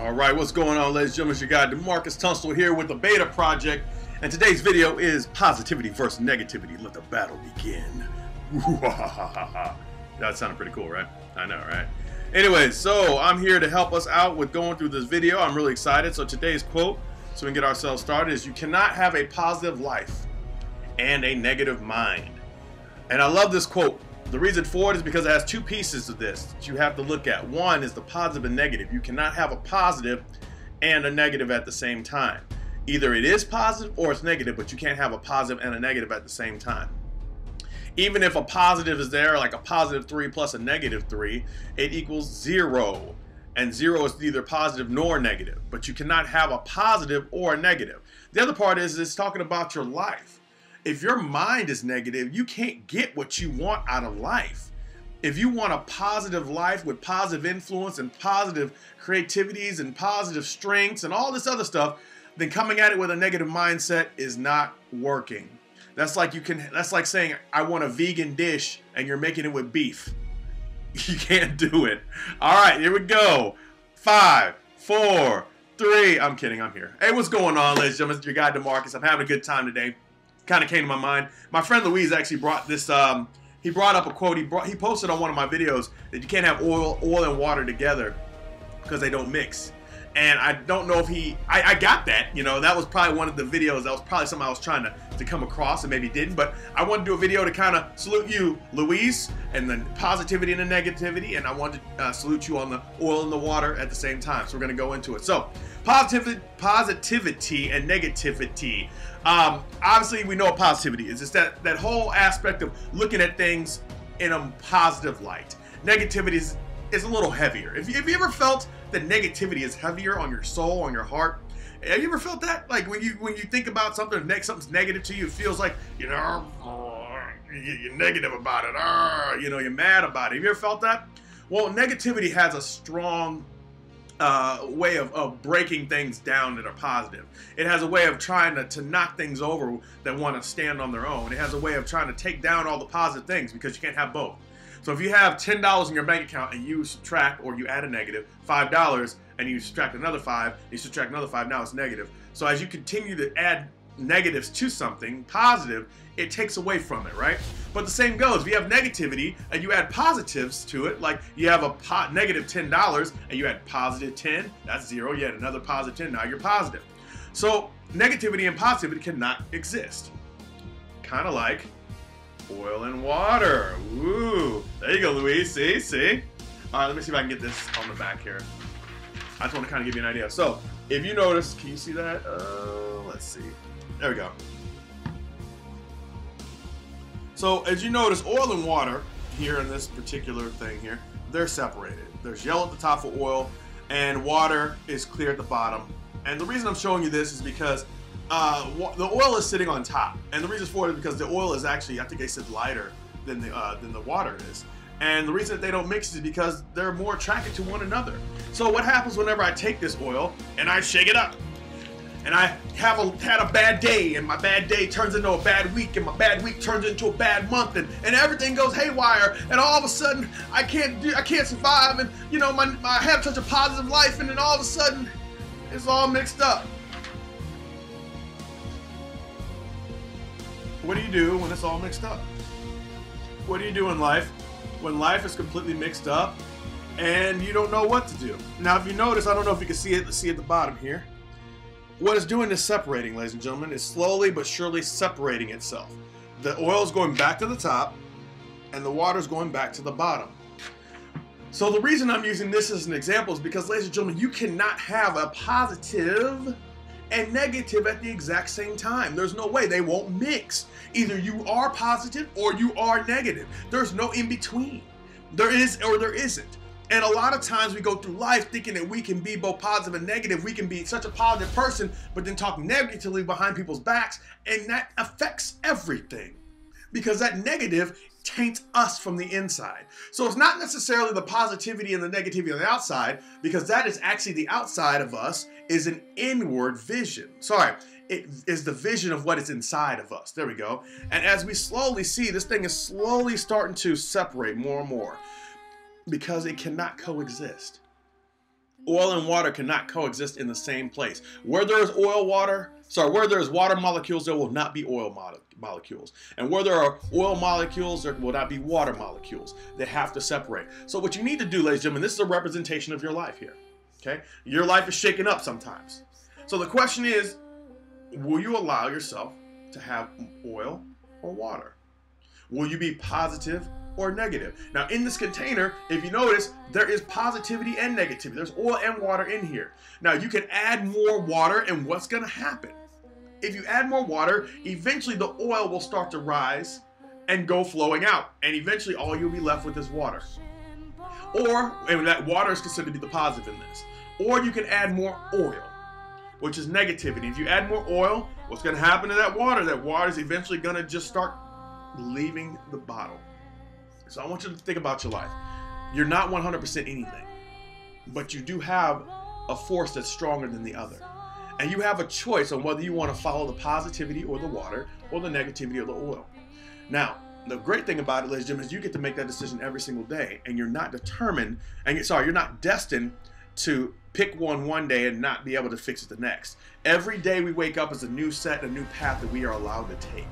Alright, what's going on, ladies and gentlemen? It's your guy DeMarcus Tunstall here with the Beta Project, and today's video is positivity versus negativity. Let the battle begin. That sounded pretty cool, right? I know, right? Anyways, so I'm here to help us out with going through this video. I'm really excited. So today's quote, so we can get ourselves started, is: you cannot have a positive life and a negative mind. And I love this quote. The reason for it is because it has two pieces of this that you have to look at. One is the positive and negative. You cannot have a positive and a negative at the same time. Either it is positive or it's negative, but you can't have a positive and a negative at the same time. Even if a positive is there, like a positive 3 plus a negative 3, it equals 0. And 0 is neither positive nor negative. But you cannot have a positive or a negative. The other part is it's talking about your life. If your mind is negative, you can't get what you want out of life. If you want a positive life with positive influence and positive creativities and positive strengths and all this other stuff, then coming at it with a negative mindset is not working. That's like saying, I want a vegan dish and you're making it with beef. You can't do it. All right, here we go. 5, 4, 3. I'm kidding, I'm here. Hey, what's going on, ladies and gentlemen? It's your guy DeMarcus. I'm having a good time today. Kind of came to my mind. My friend Louise actually brought this, he brought up a quote. He posted on one of my videos that you can't have oil and water together because they don't mix. And I don't know if I got that, you know, that was probably one of the videos, that was probably something I was trying to come across and maybe didn't, but I wanted to do a video to kind of salute you, Louise, and the positivity and the negativity, and I wanted to salute you on the oil and the water at the same time. So we're going to go into it. So positivity and negativity. Obviously we know what positivity is. It's that whole aspect of looking at things in a positive light. Negativity is a little heavier. Have you ever felt that negativity is heavier on your soul, on your heart? Have you ever felt that? Like when you think about something, something's negative to you, it feels like, you know, you're negative about it. You know, you're mad about it. Have you ever felt that? Well, negativity has a strong way of breaking things down that are positive. It has a way of trying to knock things over that want to stand on their own. It has a way of trying to take down all the positive things, because you can't have both. So if you have $10 in your bank account and you subtract, or you add a negative, $5, and you subtract another 5, you subtract another 5, now it's negative. So as you continue to add negatives to something positive, it takes away from it, right? But the same goes, if you have negativity and you add positives to it, like you have a negative $10 and you add positive 10, that's 0, you add another positive 10, now you're positive. So negativity and positivity cannot exist. Kind of like oil and water. Woo! There you go, Louise. See? All right, let me see if I can get this on the back here. I just want to kind of give you an idea. So, if you notice, can you see that? Let's see. There we go. So, as you notice, oil and water here in this particular thing here, they're separated. There's yellow at the top for oil, and water is clear at the bottom. And the reason I'm showing you this is because the oil is sitting on top, and the reason for it is because the oil is actually, I think they said, lighter than the water is. And the reason that they don't mix is because they're more attracted to one another. So what happens whenever I take this oil and I shake it up, and I had a bad day, and my bad day turns into a bad week, and my bad week turns into a bad month, and everything goes haywire, and all of a sudden I can't survive, and you know, I have such a positive life, and then all of a sudden it's all mixed up. What do you do when it's all mixed up? What do you do in life when life is completely mixed up and you don't know what to do? Now, if you notice, I don't know if you can see at the bottom here. What it's doing is separating, ladies and gentlemen. It's slowly but surely separating itself. The oil is going back to the top and the water is going back to the bottom. So the reason I'm using this as an example is because, ladies and gentlemen, you cannot have a positive and negative at the exact same time. There's no way. They won't mix. Either you are positive or you are negative. There's no in between. There is or there isn't. And a lot of times we go through life thinking that we can be both positive and negative. We can be such a positive person, but then talk negatively behind people's backs, and that affects everything, because that negative taints us from the inside. So it's not necessarily the positivity and the negativity on the outside, because that is actually the outside of us is an inward vision. Sorry, it is the vision of what is inside of us. There we go. And as we slowly see, this thing is slowly starting to separate more and more, because it cannot coexist. Oil and water cannot coexist in the same place. Where there is where there is water molecules, there will not be oil molecules. And where there are oil molecules, there will not be water molecules. They have to separate. So what you need to do, ladies and gentlemen, this is a representation of your life here. Okay? Your life is shaken up sometimes. So the question is, will you allow yourself to have oil or water? Will you be positive or negative? Now in this container, if you notice, there is positivity and negativity. There's oil and water in here. Now you can add more water, and what's going to happen? If you add more water, eventually the oil will start to rise and go flowing out, and eventually all you'll be left with is water. And that water is considered to be the positive in this. Or you can add more oil, which is negativity. If you add more oil, what's going to happen to that water? That water is eventually going to just start leaving the bottle. So I want you to think about your life. You're not 100% anything, but you do have a force that's stronger than the other. And you have a choice on whether you want to follow the positivity or the water, or the negativity or the oil. Now, the great thing about it, ladies and gentlemen, is you get to make that decision every single day, and you're not determined, you're not destined to pick one day and not be able to fix it the next. Every day we wake up is a new set, a new path that we are allowed to take.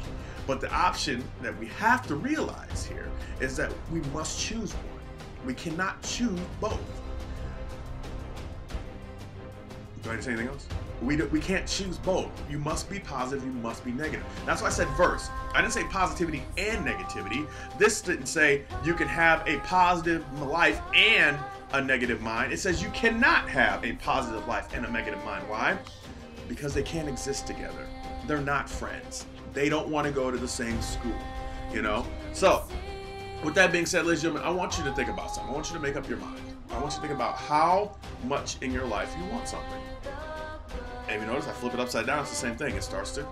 But the option that we have to realize here is that we must choose one. We cannot choose both. Do I need to say anything else? We can't choose both. You must be positive, you must be negative. That's why I said verse. I didn't say positivity and negativity. This didn't say you can have a positive life and a negative mind. It says you cannot have a positive life and a negative mind. Why? Because they can't exist together. They're not friends. They don't want to go to the same school, you know? So, with that being said, ladies and gentlemen, I want you to think about something. I want you to make up your mind. I want you to think about how much in your life you want something. And you notice I flip it upside down, it's the same thing. It starts to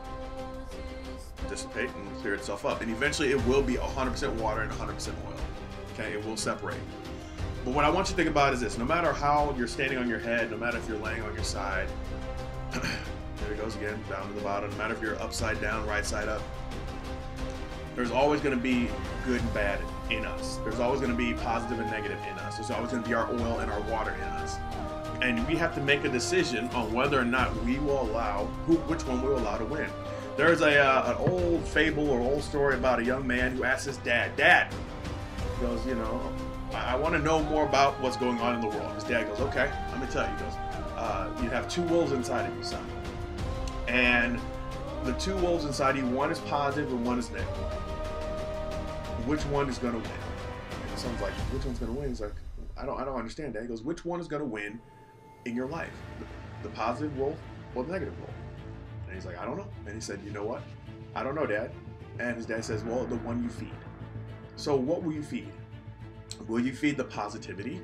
dissipate and clear itself up. And eventually it will be 100% water and 100% oil. Okay, it will separate. But what I want you to think about is this. No matter how you're standing on your head, no matter if you're laying on your side, there it goes again, down to the bottom. No matter if you're upside down, right side up, there's always going to be good and bad in us. There's always going to be positive and negative in us. There's always going to be our oil and our water in us. And we have to make a decision on whether or not we will allow, which one we'll allow to win. There's an old fable or old story about a young man who asked his dad, "Dad," he goes, you know, I want to know more about what's going on in the world. His dad goes, "Okay, I'm going to tell you." He goes, "You have two wolves inside of you, son. And the two wolves inside of you, one is positive and one is negative. Which one is going to win?" And the son's like, "Which one's going to win?" He's like, I don't understand, Dad." He goes, "Which one is going to win in your life? The positive wolf or the negative wolf?" And he's like, "I don't know." And he said, "You know what? I don't know, Dad." And his dad says, "Well, the one you feed." So what will you feed? Will you feed the positivity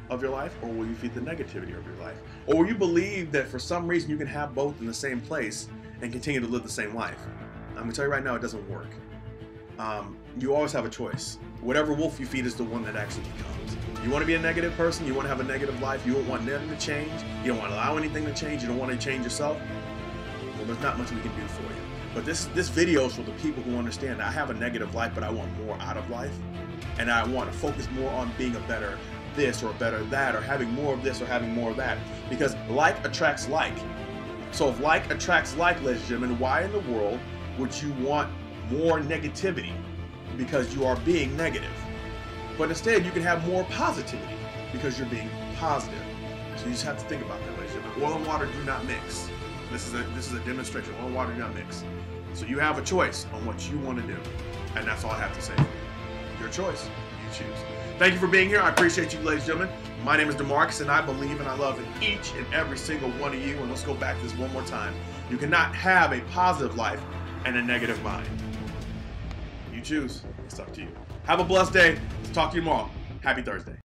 of your life, or will you feed the negativity of your life? Or will you believe that for some reason you can have both in the same place and continue to live the same life? I'm going to tell you right now, it doesn't work. You always have a choice. Whatever wolf you feed is the one that actually becomes. You want to be a negative person, you want to have a negative life, you don't want nothing to change, you don't want to allow anything to change, you don't want to change yourself, well, there's not much we can do for you. But this video is for the people who understand that I have a negative life, but I want more out of life. And I want to focus more on being a better this or a better that, or having more of this or having more of that. Because like attracts like. So if like attracts like, ladies and gentlemen, why in the world would you want more negativity? Because you are being negative. But instead you can have more positivity because you're being positive. So you just have to think about that, ladies and gentlemen. Oil and water do not mix. This is a demonstration. Oil and water do not mix. So you have a choice on what you want to do. And that's all I have to say. Your choice. You choose. Thank you for being here. I appreciate you, ladies and gentlemen. My name is DeMarcus, and I believe and I love in each and every single one of you. And let's go back to this one more time. You cannot have a positive life and a negative mind. You choose. It's up to you. Have a blessed day. Talk to you tomorrow. Happy Thursday.